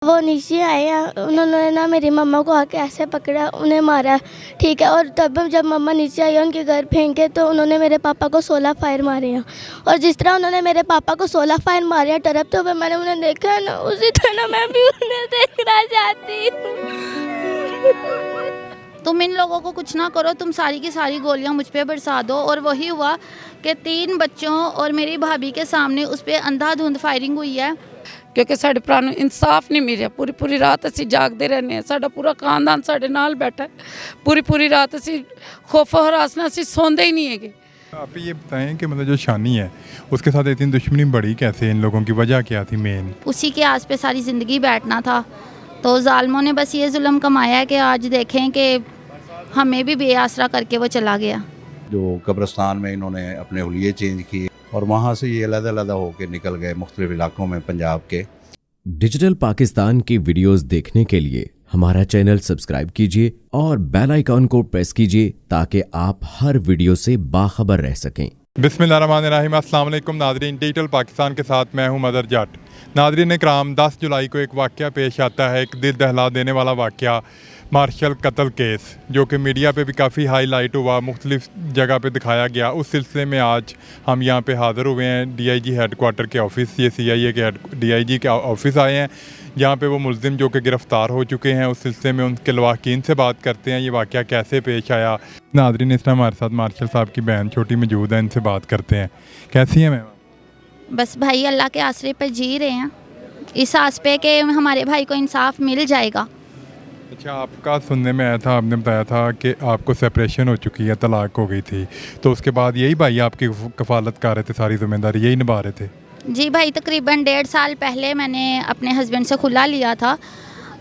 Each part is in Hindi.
वो नीचे आए हैं, उन्होंने ना मेरी मम्मा को आके ऐसे पकड़ा, उन्हें मारा, ठीक है। और तब जब मम्मा नीचे आई उनके घर फेंके तो उन्होंने मेरे पापा को 16 फायर मारे हैं। और जिस तरह उन्होंने मेरे पापा को 16 फायर मारे हैं टरपते हुए मैंने उन्हें देखा है ना, उसी तरह मैं भी उन्हें देखना चाहती हूँ। तुम इन लोगों को कुछ ना करो, तुम सारी की सारी गोलियां मुझ पे बरसा दो। और वही हुआ कि 3 बच्चों और मेरी भाभी के सामने उस पर अंधाधुंध फायरिंग हुई है। क्योंकि साढ़े भरा नूं इंसाफ नहीं मिलिया। पूरी पूरी रात असीं जागते रहने हैं, साडा पूरा खानदान साडे नाल बैठा है। पूरी पूरी रात असीं खौफो हरास नाल असीं सोंदे ही नहीं हैगे। आप ये बताएं कि मतलब जो शानी है उसके साथ इतनी दुश्मनी बढ़ी कैसे, इन लोगों की वजह क्या थी मेन? उसी के आस पे सारी ज़िंदगी बैठना था, तो जालिमों ने बस ये जुल्म कमाया है कि आज देखें कि हमें भी बेआसरा करके वो चला गया। जो कब्रिस्तान में इन्होंने अपने हुलिये चेंज किए और वहाँ से ये अलग-अलग होकर निकल गए मुख्तलिफ इलाकों में पंजाब के। डिजिटल पाकिस्तान की वीडियोस देखने के लिए हमारा चैनल सब्सक्राइब कीजिए और बेल आइकॉन को प्रेस कीजिए ताकि आप हर वीडियो से बाखबर रह सकें। बिस्मिल्लाहिर्रहमानिर्रहीम, अस्सलाम वालेकुम नादरीन, डिजिटल पाकिस्तान के साथ मैं हूं मदर जट। नादरीन इकराम, 10 जुलाई को एक वाक़या पेश आता है, एक दिल दहला देने वाला वाक़या, मार्शल कत्ल केस, जो कि मीडिया पे भी काफ़ी हाईलाइट हुआ, मुख्तलिफ जगह पे दिखाया गया। उस सिलसिले में आज हम यहाँ पे हाज़िर हुए हैं DIG हेडक्वार्टर के ऑफ़िस, ये CIA के DIG के ऑफ़िस आए हैं, जहाँ पे वो मुलजिम जो कि गिरफ़्तार हो चुके हैं। उस सिलसिले में उनके लवाकिन से बात करते हैं, ये वाक़या कैसे पेश आया। नादरीन, इस तरह हमारे साथ मार्शल साहब की बहन छोटी मौजूद है, इनसे बात करते हैं। कैसी हैं मैम? बस भाई अल्लाह के आसरे पर जी रहे हैं, इस आस पे कि हमारे भाई को इंसाफ मिल जाएगा। अच्छा, आपका सुनने में आया था, आपने बताया था कि आपको सेपरेशन हो चुकी है, तलाक हो गई थी, तो उसके बाद यही भाई आपकी कफालत कर रहे थे, सारी जिम्मेदारी यही निभा रहे थे? जी भाई, तकरीबन 1.5 साल पहले मैंने अपने हस्बैंड से खुला लिया था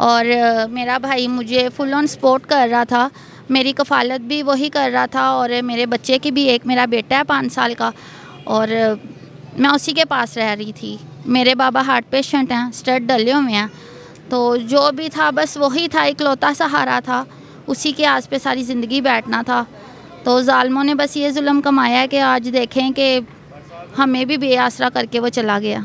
और मेरा भाई मुझे फुल ऑन सपोर्ट कर रहा था, मेरी कफालत भी वही कर रहा था और मेरे बच्चे की भी, एक मेरा बेटा है 5 साल का, और मैं उसी के पास रह रही थी। मेरे बाबा हार्ट पेशेंट हैं, स्टड डले हुए हैं, तो जो भी था बस वही था, इकलौता सहारा था, उसी के आस पे सारी ज़िंदगी बैठना था। तो जालिमों ने बस ये जुल्म कमाया है कि आज देखें कि हमें भी बेआसरा करके वो चला गया।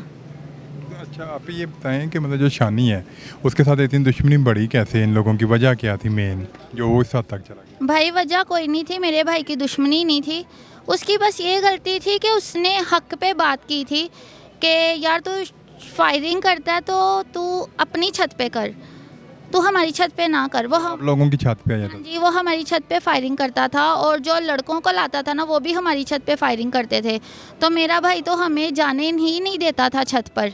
अच्छा, आप ये बताएं कि मतलब जो शानी है उसके साथ इतनी दुश्मनी बढ़ी कैसे, इन लोगों की वजह क्या थी मेन, जो वो इस हद तक चला गया? भाई वजह कोई नहीं थी, मेरे भाई की दुश्मनी नहीं थी, उसकी बस ये गलती थी कि उसने हक पे बात की थी कि यार तू फायरिंग करता है तो तू अपनी छत पे कर, तू हमारी छत पे ना कर। वो आप लोगों की छत पे आ जाता? जी, वो हमारी छत पे फायरिंग करता था और जो लड़कों को लाता था ना वो भी हमारी छत पे फायरिंग करते थे। तो मेरा भाई तो हमें जाने ही नहीं देता था छत पर,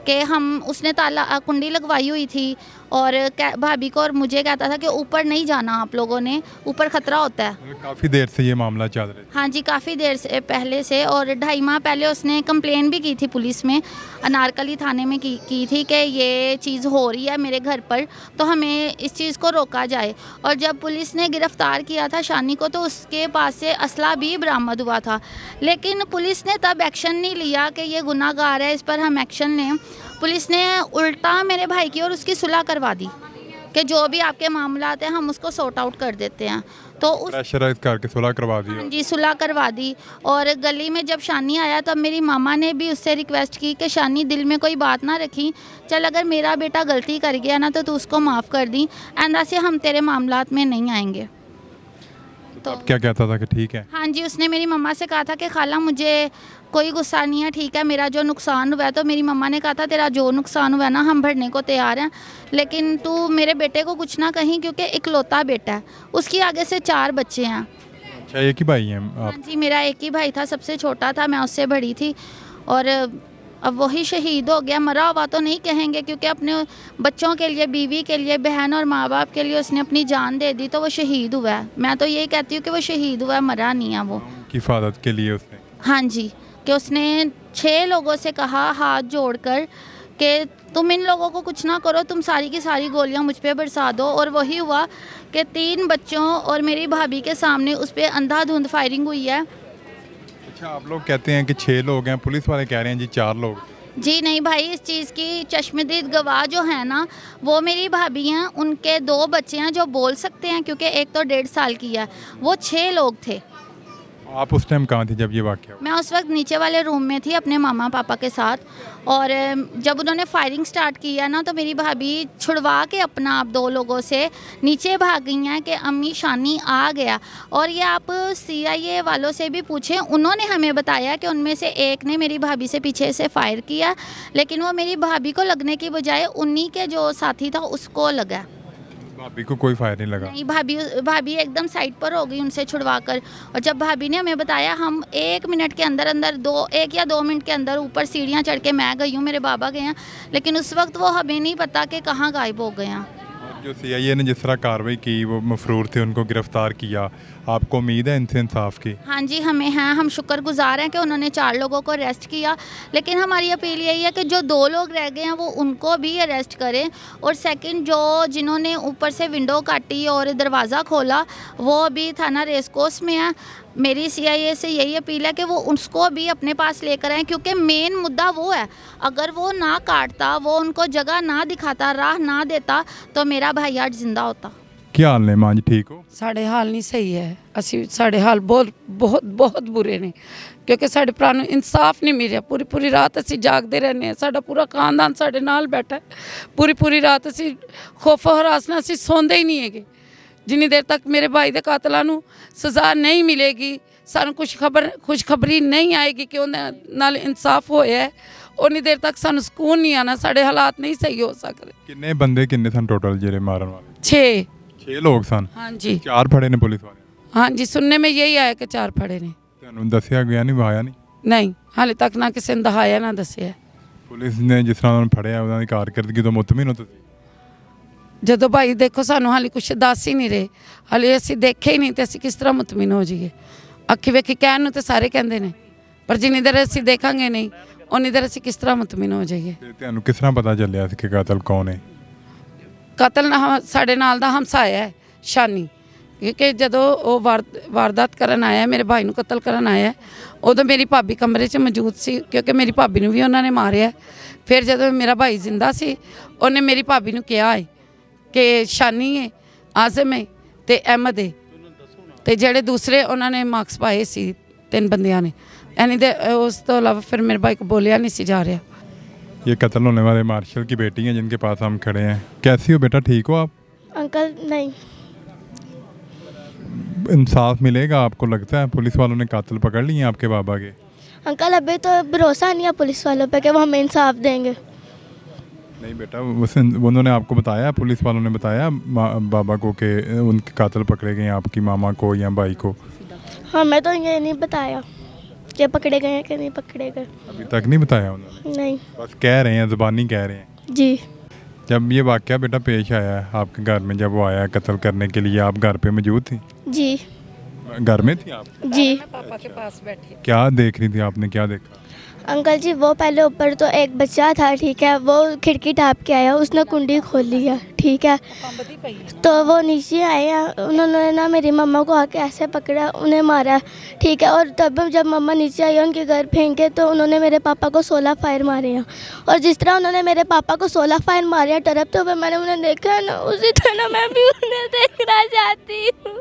कि हम, उसने ताला कुंडी लगवाई हुई थी और भाभी को और मुझे कहता था कि ऊपर नहीं जाना आप लोगों ने, ऊपर ख़तरा होता है। काफ़ी देर से ये मामला चल रहा है? हाँ जी, काफ़ी देर से पहले से, और 2.5 माह पहले उसने कंप्लेन भी की थी पुलिस में, अनारकली थाने में की थी कि ये चीज़ हो रही है मेरे घर पर, तो हमें इस चीज़ को रोका जाए। और जब पुलिस ने गिरफ़्तार किया था शानी को तो उसके पास से असला भी बरामद हुआ था, लेकिन पुलिस ने तब एक्शन नहीं लिया कि ये गुनाहगार है, इस पर हम एक्शन लें। पुलिस ने उल्टा मेरे भाई की और उसकी सुलह करवा दी कि जो भी आपके मामला आते हैं हम उसको सॉर्ट आउट कर देते हैं। तो उस प्रेशराइज करके सुलह करवा दी? हाँ जी, सुलह करवा दी। और गली में जब शानी आया तब मेरी मामा ने भी उससे रिक्वेस्ट की कि शानी दिल में कोई बात ना रखी, चल अगर मेरा बेटा गलती कर गया ना तो तू उसको माफ़ कर दी, आइंदा से हम तेरे मामलात में नहीं आएंगे। तो अब क्या कहता था कि ठीक है? हाँ जी, उसने मेरी मम्मा से कहा था कि खाला मुझे कोई गुस्सा नहीं है, ठीक है, मेरा जो नुकसान हुआ है, तो मेरी मम्मा ने कहा था तेरा जो नुकसान हुआ है ना हम भरने को तैयार हैं, लेकिन तू मेरे बेटे को कुछ ना कहीं, क्योंकि इकलौता बेटा है, उसकी आगे से 4 बच्चे हैं। अच्छा, एक ही भाई हैं आप? हाँ जी, मेरा एक ही भाई था, सबसे छोटा था, मैं उससे बड़ी थी, और अब वही शहीद हो गया। मरा हुआ तो नहीं कहेंगे, क्योंकि अपने बच्चों के लिए, बीवी के लिए, बहन और माँ बाप के लिए उसने अपनी जान दे दी, तो वो शहीद हुआ है। मैं तो यही कहती हूँ कि वो शहीद हुआ है, मरा नहीं है वो। की हिफाजत के लिए उसने? हाँ जी, कि उसने 6 लोगों से कहा हाथ जोड़कर कि तुम इन लोगों को कुछ ना करो, तुम सारी की सारी गोलियां मुझ पे बरसा दो। और वही हुआ कि 3 बच्चों और मेरी भाभी के सामने उस पर अंधाधुंध फायरिंग हुई है। अच्छा, आप लोग कहते हैं कि 6 लोग हैं, पुलिस वाले कह रहे हैं जी 4 लोग। जी नहीं भाई, इस चीज़ की चश्मदीद गवाह जो है ना वो मेरी भाभी हैं, उनके 2 बच्चे हैं जो बोल सकते हैं, क्योंकि एक तो 1.5 साल की है, वो 6 लोग थे। आप उस टाइम कहाँ थी जब ये वाक़या हुआ? मैं उस वक्त नीचे वाले रूम में थी अपने मामा पापा के साथ, और जब उन्होंने फायरिंग स्टार्ट किया ना तो मेरी भाभी छुड़वा के अपना आप 2 लोगों से नीचे भाग गई हैं कि अम्मी शानी आ गया। और ये आप CIA वालों से भी पूछें, उन्होंने हमें बताया कि उनमें से एक ने मेरी भाभी से पीछे से फायर किया, लेकिन वो मेरी भाभी को लगने की बजाय उन्हीं के जो साथी था उसको लगा। भाभी को कोई फायर नहीं लगा? नहीं, भाभी एकदम साइड पर हो गई उनसे छुड़वा कर। और जब भाभी ने हमें बताया, हम 1 मिनट के अंदर 1 या 2 मिनट के अंदर ऊपर सीढ़ियाँ चढ़ के मैं गई हूँ, मेरे बाबा गए हैं, लेकिन उस वक्त वो हमें नहीं पता कि कहाँ गायब हो गए हैं। जो CIA ने जिस तरह कार्रवाई की, वो मफरूर थे, उनको गिरफ्तार किया, आपको उम्मीद है इनसे इंसाफ की? हाँ जी, हमें हैं, हम शुक्रगुजार हैं कि उन्होंने 4 लोगों को अरेस्ट किया, लेकिन हमारी अपील यही है कि जो 2 लोग रह गए हैं वो उनको भी अरेस्ट करें। और सेकंड, जिन्होंने ऊपर से विंडो काटी और दरवाज़ा खोला वो अभी थाना रेसकोर्स में है। मेरी CIA से यही अपील है कि वो उसको भी अपने पास लेकर आएँ, क्योंकि मेन मुद्दा वो है। अगर वो ना काटता, वो उनको जगह ना दिखाता, राह ना देता, तो मेरा भाई आज जिंदा होता। क्या हाल ने मां जी, ठीक हो? ਸਾਡੇ ਹਾਲ ਨਹੀਂ ਸਹੀ ਹੈ। ਅਸੀਂ ਸਾਡੇ ਹਾਲ ਬਹੁਤ ਬੁਰੇ ਨੇ, ਕਿਉਂਕਿ ਸਾਡੇ ਭਰਾ ਨੂੰ ਇਨਸਾਫ ਨਹੀਂ ਮਿਲਿਆ। ਪੂਰੀ ਰਾਤ ਅਸੀਂ ਜਾਗਦੇ ਰਹਿੰਦੇ ਹਾਂ, ਸਾਡਾ ਪੂਰਾ ਖਾਨਦਾਨ ਸਾਡੇ ਨਾਲ ਬੈਠਾ ਹੈ। ਪੂਰੀ ਰਾਤ ਅਸੀਂ ਖੌਫ ਹਰਾਸ ਨਾਲ ਅਸੀਂ ਸੌਂਦੇ ਹੀ ਨਹੀਂ ਹੈਗੇ। ਜਿੰਨੀ ਦੇਰ ਤੱਕ ਮੇਰੇ ਭਾਈ ਦੇ ਕਾਤਲਾਂ ਨੂੰ ਸਜ਼ਾ ਨਹੀਂ ਮਿਲੇਗੀ, ਸਾਨੂੰ ਖੁਸ਼ਖਬਰੀ ਨਹੀਂ ਆਏਗੀ ਕਿ ਉਹਨਾਂ ਨਾਲ ਇਨਸਾਫ ਹੋਇਆ ਹੈ, ਉਨੀ ਦੇਰ ਤੱਕ ਸਾਨੂੰ ਸਕੂਨ ਨਹੀਂ ਆਣਾ। ਸਾਡੇ ਹਾਲਾਤ ਨਹੀਂ ਸਹੀ ਹੋ ਸਕਦੇ। ਕਿੰਨੇ ਬੰਦੇ ਸਨ ਟੋਟਲ ਜਿਹੜੇ ਮਾਰਨ ਵਾਲੇ? 6 ਲੋਕ ਸਨ। हाँ जी, 4 ਫੜੇ ਨੇ ਪੁਲਿਸ ਵਾਲੇ? हाँ जी, सुनने में यही आया कि 4 फड़े ने। ਤੁਹਾਨੂੰ ਦੱਸਿਆ ਗਿਆ ਨਹੀਂ, ਵਾਇਆ ਨਹੀਂ? नहीं, हाले तक ना किसी ने दहाया ना दसिया। ਪੁਲਿਸ ਨੇ ਜਿਸ ਤਰ੍ਹਾਂ ਉਹਨਾਂ ਨੂੰ ਫੜਿਆ, ਉਹਨਾਂ ਦੀ ਕਾਰਕਰਦਗੀ ਤੋਂ ਮੁਤਮਿਨ ਹੋ ਤੁਸੀਂ? ਜਦੋਂ ਭਾਈ ਦੇਖੋ ਸਾਨੂੰ ਹਾਲੇ ਕੁਛ ਦੱਸ ਹੀ ਨਹੀਂ ਰਹੇ, ਹਾਲੇ ਅਸੀਂ ਦੇਖੇ ਹੀ ਨਹੀਂ ਤੇ ਅਸੀਂ ਕਿਸ ਤਰ੍ਹਾਂ ਮੁਤਮਿਨ ਹੋ ਜਾਈਏ। ਅੱਖੀ ਵੇਖੀ ਕਹਿਣ ਨੂੰ ਤੇ ਸਾਰੇ ਕਹਿੰਦੇ ਨੇ, ਪਰ ਜਿੰਨੀ ਦੇਰ ਅਸੀਂ ਦੇਖਾਂਗੇ ਨਹੀਂ ਉਨੀ ਦੇਰ ਅਸੀਂ ਕਿਸ ਤਰ੍ਹਾਂ ਮੁਤਮਿਨ ਹੋ ਜਾਈਏ। ਤੇ ਤੁਹਾਨੂੰ ਕਿਸ ਤਰ੍ਹਾਂ ਪਤਾ ਚੱਲਿਆ ਸੀ ਕਿ ਕਾਤਲ ਕੌਣ ਹੈ? ਕਤਲ ਸਾਡੇ ਨਾਲ ਦਾ ਹਮਸਾਇਆ ਹੈ ਸ਼ਾਨੀ, ਕਿਉਂਕਿ ਜਦੋਂ ਉਹ ਵਾਰਦਾਤ ਕਰਨ ਆਇਆ, ਮੇਰੇ ਭਾਈ ਨੂੰ ਕਤਲ ਕਰਨ ਆਇਆ, ਉਦੋਂ ਮੇਰੀ ਭਾਬੀ ਕਮਰੇ 'ਚ ਮੌਜੂਦ ਸੀ, ਕਿਉਂਕਿ ਮੇਰੀ ਭਾਬੀ ਨੂੰ ਵੀ ਉਹਨਾਂ ਨੇ ਮਾਰਿਆ। ਫਿਰ ਜਦੋਂ ਮੇਰਾ ਭਾਈ ਜ਼ਿੰਦਾ ਸੀ, ਉਹਨੇ ਮੇਰੀ ਭਾਬੀ ਨੂੰ ਕਿਹਾ ਹੈ ਕਿ ਸ਼ਾਨੀ ਹੈ, ਆਜ਼ਮ ਹੈ ਤੇ ਅਹਿਮਦ ਹੈ, ਤੇ ਜਿਹੜੇ ਦੂਸਰੇ ਉਹਨਾਂ ਨੇ ਮਾਰਕਸ ਪਾਏ ਸੀ 3 ਬੰਦਿਆਂ ਨੇ। यानी दे उस तो अलावा फिर मेरे भाई को बोलिया नहीं सी जा रहा। ये कत्ल होने वाले मार्शल की बेटी हैं जिनके पास हम खड़े हैं, कैसी हो बेटा, ठीक हो आप? अंकल नहीं, इंसाफ मिलेगा आपको लगता है? पुलिस वालों ने कातिल पकड़ लिए हैं आपके बाबा के? अंकल अभी तो भरोसा नहीं है पुलिस वालों पे कि वो हमें इंसाफ देंगे। नहीं बेटा, उन्होंने आपको बताया, पुलिस वालों ने बताया बाबा को कि उनके कातिल पकड़े गए हैं, आपकी मामा को या भाई को? हमें तो ये नहीं बताया कि पकड़े गए हैं कि नहीं पकड़े गए। अभी तक नहीं बताया उन्होंने? नहीं। बस कह रहे हैं, ज़बानी कह रहे हैं। जी। जब ये वाक़या बेटा पेश आया है आपके घर में, जब वो आया कत्ल करने के लिए, आप घर पे मौजूद थी? जी। घर में थी आप? जी। पापा के पास बैठी। क्या देख रही थी आपने, क्या देखा? अंकल जी वो पहले ऊपर तो एक बच्चा था, ठीक है, वो खिड़की टाप के आया, उसने कुंडी खोल लिया, ठीक है, तो वो नीचे आए हैं, उन्होंने ना मेरी मम्मा को आके ऐसे पकड़ा, उन्हें मारा, ठीक है। और तब जब मम्मा नीचे आई उनके घर फेंके तो उन्होंने मेरे पापा को 16 फायर मारे हैं। और जिस तरह उन्होंने मेरे पापा को 16 फायर मारे हैं टरपते हुए, मैंने उन्हें देखा ना, उसी तरह मैं भी उन्हें देखना चाहती हूँ।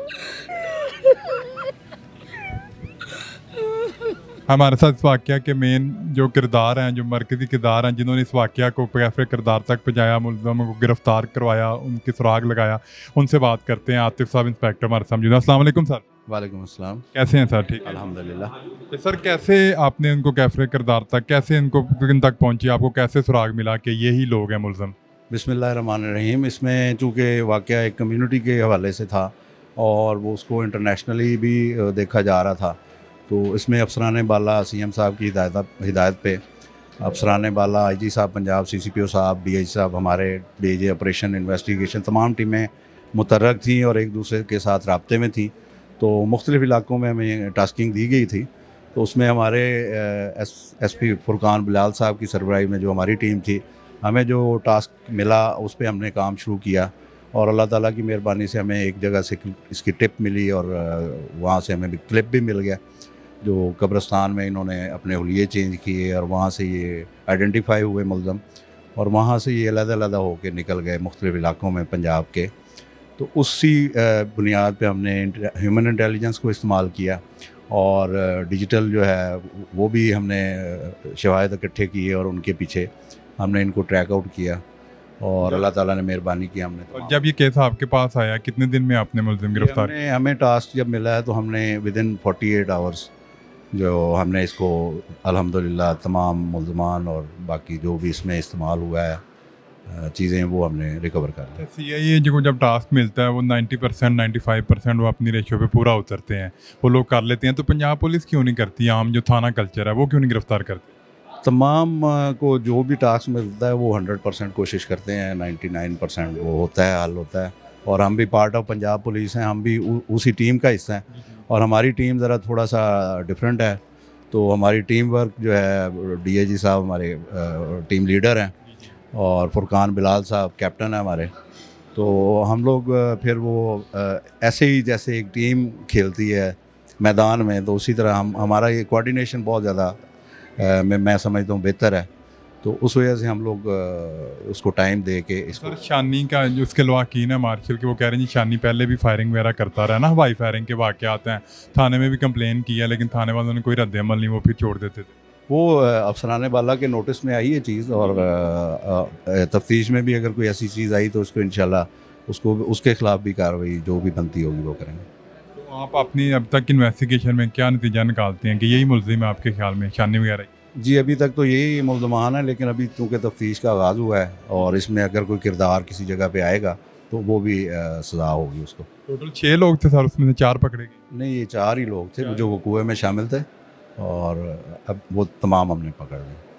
हमारे साथ इस वाक़या के मेन जो किरदार हैं, जो मरकज़ी किरदार हैं, जिन्होंने इस वाक़या को कैफे किरदार तक पहुँचाया, मुलज़मों को गिरफ़्तार करवाया, उनकी सुराग लगाया, उनसे बात करते हैं। आतिफ साहब इंस्पेक्टर हमारे साथ मौजूद हैं। अस्सलाम वालेकुम सर। वालेकुम अस्सलाम। कैसे हैं सर? ठीक है अल्हम्दुलिल्लाह। सर, कैसे आपने उनको कैफे किरदार तक, कैसे इनको किन तक पहुँची, आपको कैसे सुराग मिला कि यही लोग हैं मुलज़म? बिस्मिल्लाहिर्रहमानिर्रहीम। इसमें चूँकि वाक़या एक कम्युनिटी के हवाले से था और वो उसको इंटरनेशनली भी देखा जा रहा था, तो इसमें अफसरान बाला CM साहब की हिदायत पे अफसरान बाला IG साहब पंजाब, CCPO साहब, DIG साहब, हमारे DIG ऑपरेशन इन्वेस्टिगेशन, तमाम टीमें मुतर्रक थीं और एक दूसरे के साथ राब्ते में थीं। तो मुख्तलिफ़ इलाक़ों में हमें टास्किंग दी गई थी, तो उसमें हमारे SP फुरकान बिलाल साहब की सरबराही में जो हमारी टीम थी, हमें जो टास्क मिला उस पर हमने काम शुरू किया और अल्लाह ताला की मेहरबानी से हमें एक जगह से इसकी टिप मिली और वहाँ से हमें क्लिप भी मिल गया जो कब्रिस्तान में इन्होंने अपने हुलिये चेंज किए और वहाँ से ये आइडेंटिफाई हुए मुलज़म और वहाँ से ये अलग-अलग होकर निकल गए मुख्तलिफ़ इलाक़ों में पंजाब के। तो उसी बुनियाद पे हमने ह्यूमन इंटेलिजेंस को इस्तेमाल किया और डिजिटल जो है वो भी हमने शवाहिद इकट्ठे किए और उनके पीछे हमने इनको ट्रैक आउट किया और अल्लाह ताला ने मेहरबानी की हमने और जब ये केस आपके पास आया कितने दिन में आपने मुलजिम गिरफ्तार हमें टास्क जब मिला है तो हमने विद इन 48 आवर्स जो हमने इसको अल्हम्दुलिल्लाह तमाम मुलजमान और बाकी जो भी इसमें इस्तेमाल हुआ है चीज़ें वो हमने रिकवर कर ली। CIA जो जब टास्क मिलता है वो 90% 95% वो अपनी रेशियो पे पूरा उतरते हैं, वो लोग कर लेते हैं, तो पंजाब पुलिस क्यों नहीं करती? आम जो थाना कल्चर है वो क्यों नहीं गिरफ्तार करती? तमाम को जो भी टास्क मिलता है वो 100% कोशिश करते हैं, 99% वो होता है, हल होता है। और हम भी पार्ट ऑफ पंजाब पुलिस हैं, हम भी उसी टीम का हिस्सा हैं और हमारी टीम ज़रा थोड़ा सा डिफरेंट है। तो हमारी टीम वर्क जो है DIG साहब हमारे टीम लीडर हैं और फुरकान बिलाल साहब कैप्टन है हमारे। तो हम लोग फिर वो ऐसे ही जैसे एक टीम खेलती है मैदान में, तो उसी तरह हमारा ये कोऑर्डिनेशन बहुत ज़्यादा मैं समझता हूँ बेहतर है। तो उस वजह से हम लोग उसको टाइम दे के इसको। सर शानी का जो उसके लवाकीन है मार्शल के, वो कह रहे हैं जी शानी पहले भी फायरिंग वगैरह करता रहा ना, हवाई फायरिंग के वाक़यात हैं, थाने में भी कंप्लेन किया लेकिन थाने वालों ने कोई रद्द-ए-अमल नहीं, वो फिर छोड़ देते थे। वो अफसरान बाला के नोटिस में आई है चीज़ और तफ्तीश में भी अगर कोई ऐसी चीज़ आई तो उसको इंशाल्लाह उसके ख़िलाफ़ भी कार्रवाई जो भी बनती होगी वो करेंगे। तो आप अपनी अब तक इन्वेस्टिगेशन में क्या नतीजा निकालते हैं कि यही मुलजिम है आपके ख्याल में शानी वगैरह? जी अभी तक तो यही मुल्ज़मान है, लेकिन अभी चूँकि तफ्तीश का आगाज़ हुआ है और इसमें अगर कोई किरदार किसी जगह पे आएगा तो वो भी सज़ा होगी उसको। टोटल 6 लोग थे सर, उसमें से 4 पकड़े गए? नहीं, ये 4 ही लोग थे जो वकूए में शामिल थे और अब वो तमाम हमने पकड़ लिए।